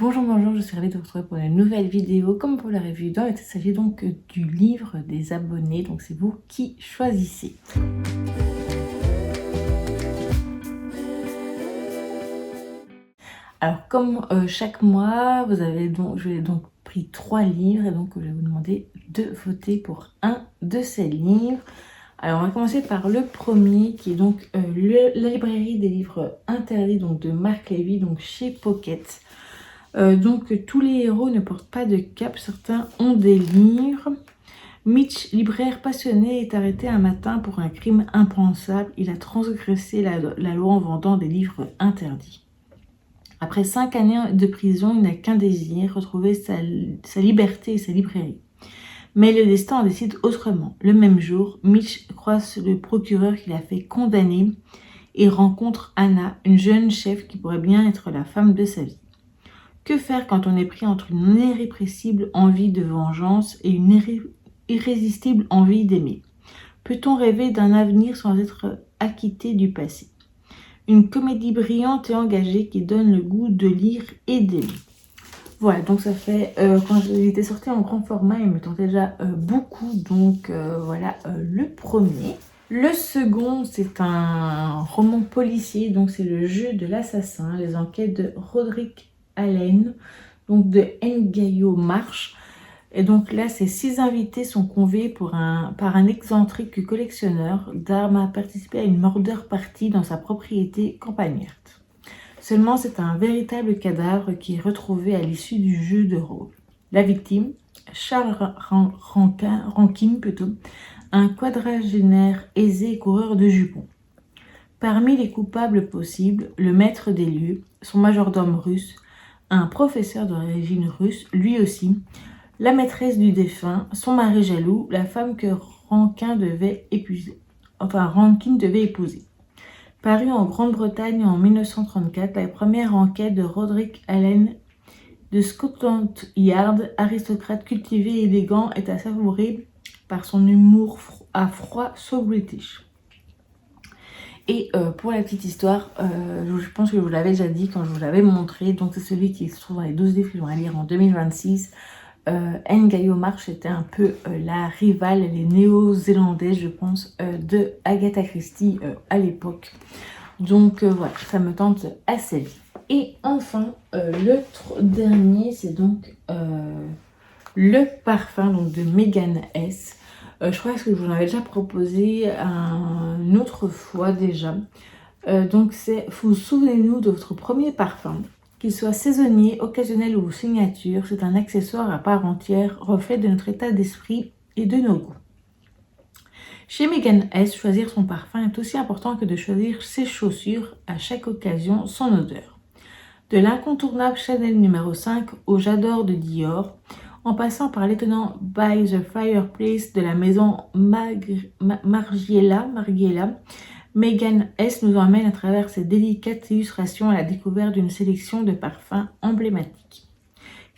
Bonjour, bonjour, je suis ravie de vous retrouver pour une nouvelle vidéo. Comme vous l'avez vu dans le titre, il s'agit donc du livre des abonnés, donc c'est vous qui choisissez. Alors comme chaque mois, je vais donc pris 3 livres et donc je vais vous demander de voter pour un de ces livres. Alors on va commencer par le premier qui est donc la librairie des livres interdits donc de Marc Lévy, donc chez Pocket. Donc tous les héros ne portent pas de cape, certains ont des livres. Mitch, libraire passionné, est arrêté un matin pour un crime impensable. Il a transgressé la loi en vendant des livres interdits. Après 5 années de prison, il n'a qu'un désir, retrouver sa liberté et sa librairie. Mais le destin en décide autrement. Le même jour, Mitch croise le procureur qui l'a fait condamner et rencontre Anna, une jeune chef qui pourrait bien être la femme de sa vie. Que faire quand on est pris entre une irrépressible envie de vengeance et une irrésistible envie d'aimer? Peut-on rêver d'un avenir sans être acquitté du passé? Une comédie brillante et engagée qui donne le goût de lire et d'aimer. Voilà, donc ça fait, quand il était sorti en grand format, il me tentait déjà beaucoup, donc voilà le premier. Le second, c'est un roman policier, donc c'est Le jeu de l'assassin, les enquêtes de Roderick Allen, donc de Ngaio Marsh. Et donc là, ces 6 invités sont conviés par un excentrique collectionneur d'armes à participer à une murder party dans sa propriété campagnarde. Seulement, c'est un véritable cadavre qui est retrouvé à l'issue du jeu de rôle. La victime, Charles Rankin, un quadragénaire aisé et coureur de jupons. Parmi les coupables possibles, le maître des lieux, son majordome russe, un professeur d'origine russe, lui aussi, la maîtresse du défunt, son mari jaloux, la femme que Rankin devait épouser. Paru en Grande-Bretagne en 1934, la première enquête de Roderick Allen de Scotland Yard, aristocrate cultivé et élégant, est à savourer par son humour à froid so-british. Et pour la petite histoire, je pense que je vous l'avais déjà dit quand je vous l'avais montré, donc c'est celui qui se trouve dans les 12 livres que je vais lire en 2026. Ngaio Marsh était un peu la rivale, elle est néo-zélandaise je pense, de Agatha Christie à l'époque. Donc voilà, ça me tente assez vite. Et enfin, le dernier, c'est donc Le parfum donc de Megan S. Je crois que je vous en avais déjà proposé une autre fois déjà. Donc c'est, vous souvenez-vous de votre premier parfum, qu'il soit saisonnier, occasionnel ou signature, c'est un accessoire à part entière, reflet de notre état d'esprit et de nos goûts. Chez Megan S, choisir son parfum est aussi important que de choisir ses chaussures, à chaque occasion son odeur. De l'incontournable Chanel numéro 5 au J'adore de Dior, en passant par l'étonnant By the Fireplace de la maison Margiela, Megan S nous emmène à travers ses délicates illustrations à la découverte d'une sélection de parfums emblématiques.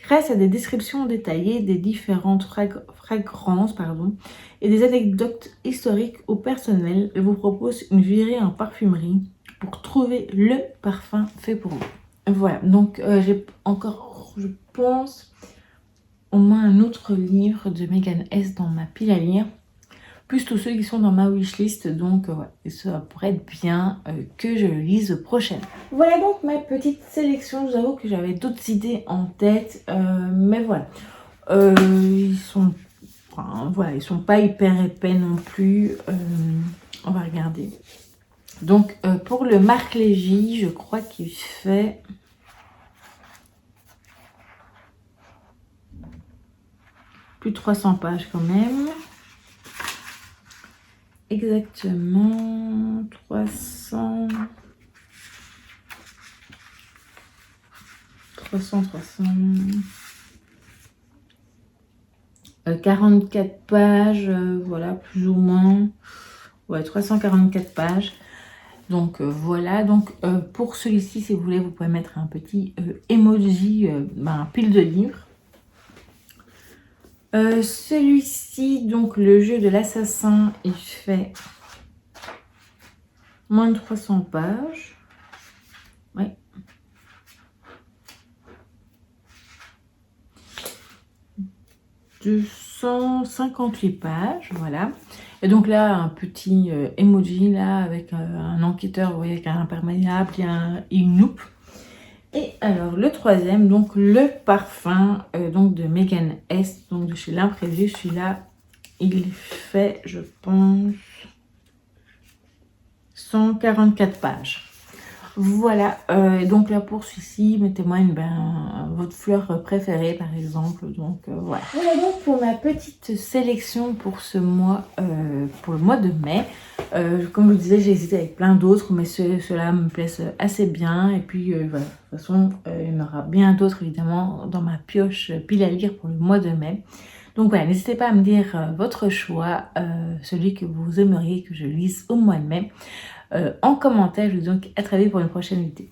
Grâce à des descriptions détaillées des différentes fragrances et des anecdotes historiques ou personnelles, elle vous propose une virée en parfumerie pour trouver le parfum fait pour vous. Voilà, donc j'ai encore, je pense, au moins un autre livre de Megan S dans ma pile à lire, plus tous ceux qui sont dans ma wishlist, donc ouais, et ça pourrait être bien que je le lise prochainement. Voilà donc ma petite sélection, je vous avoue que j'avais d'autres idées en tête, mais voilà, ils sont pas hyper épais non plus, on va regarder. Donc pour le Marc Lévy, je crois qu'il fait... plus de 300 pages quand même. Exactement 300. 44 pages, voilà, plus ou moins. Ouais, 344 pages. Donc voilà, donc pour celui-ci, si vous voulez, vous pouvez mettre un petit emoji, pile de livres. Celui-ci, donc le jeu de l'assassin, il fait moins de 300 pages. Ouais. 258 pages, voilà. Et donc là, un petit emoji là avec un enquêteur, vous voyez, avec un imperméable, il y a une loupe. Et alors le troisième, donc le parfum donc de Megan S, donc de chez L'Imprévu. Celui-là, il fait, je pense, 144 pages. Voilà, donc là pour celui-ci, mettez-moi votre fleur préférée par exemple. Donc voilà. Voilà donc pour ma petite sélection pour ce mois, pour le mois de mai. Comme je vous disais, j'ai hésité avec plein d'autres, mais ceux-là me plaisent assez bien. Et puis voilà, de toute façon, il y en aura bien d'autres évidemment dans ma pioche pile à lire pour le mois de mai. Donc voilà, n'hésitez pas à me dire votre choix, celui que vous aimeriez que je lise au mois de mai. En commentaire. Je vous dis donc à très vite pour une prochaine vidéo.